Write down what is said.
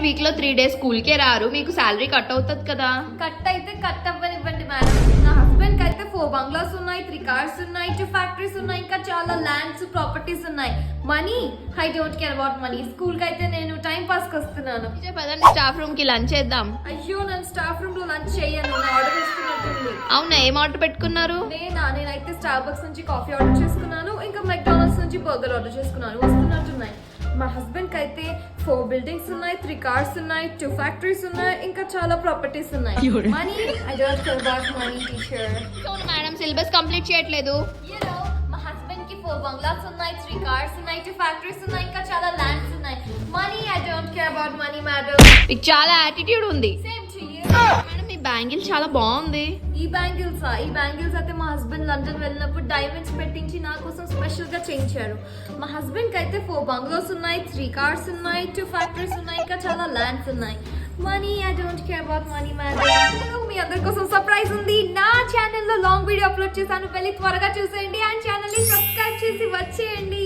Week లో 3 days school కే రారు, మీకు శాలరీ కట్ అవుతుంది కదా. కట్ అయితే కట్ అవ్వనివ్వండి మేడం. నా హస్బెండ్ కి అయితే 4 బంగ్లాస్ ఉన్నాయి, 3 కార్స్ ఉన్నాయి, 2 ఫ్యాక్టరీస్ ఉన్నాయి, ఇంకా చాలా ల్యాండ్స్ ప్రాపర్టీస్ ఉన్నాయి. Money I don't care about money. School కి అయితే నేను టైం పాస్ కి వస్తున్నాను. పదండి స్టాఫ్ రూమ్ కి లంచ్ చేద్దాం. అయ్యో నేను స్టాఫ్ రూమ్ లో లంచ్ చేయను, ఆర్డర్ చేసుకున్నట్టుంది. అవునా, ఏం ఆర్డర్ పెట్టుకున్నారు? నేనైతే స్టార్ బక్స్ నుంచి కాఫీ ఆర్డర్ చేసుకున్నాను, ఇంకా మెక్డానల్డ్స్ నుంచి బర్గర్ ఆర్డర్ చేసుకున్నాను. వస్తున్నట్టున్నాయి. మా హస్బెండ్ కి అయితే 4 బిల్డింగ్స్ ఉన్నాయి, 3 కార్స్ ఉన్నాయి, 2 ఫ్యాక్టరీస్ ఉన్నాయి, ఇంకా చాలా ప్రాపర్టీస్ ఉన్నాయి. Money I don't care about money teacher. Madam syllabus complete చేయట్లేదు. మా హస్బెండ్ కి 4 బంగ్లాస్ ఉన్నాయి, 3 కార్స్ ఉన్నాయి, 2 ఫ్యాక్టరీస్ ఉన్నాయి, ఇంకా చాలా ల్యాండ్స్ ఉన్నాయి. Money I don't care about money madam. మీకు చాలా యాటిట్యూడ్ ఉంది. Same to you. Madam me bangle చాలా బాగుంది. ఈ బ్యాంగిల్స్ అయితే మా హస్బెండ్ లండన్ వెళ్ళినప్పుడు డైమండ్స్ పెట్టించి నా కోసం స్పెషల్ గా చేయించారు. మా హస్బెండ్ కి అయితే 4 బంగ్లాస్ ఉన్నాయి, 3 కార్స్ ఉన్నాయి, 2 ఫ్యాక్టరీస్ ఉన్నాయి, ఇంకా చాలా ల్యాండ్స్ ఉన్నాయి. Money I don't care about money madam. మీ అందరి కోసం సర్ప్రైజ్ ఉంది. నా ఛానల్ లో లాంగ్ వీడియో అప్లోడ్ చేశాను, వెళ్ళి త్వరగా చూసేయండి అండ్ ఛానల్ ని సబ్స్క్రైబ్ చేసి వచ్చేయండి.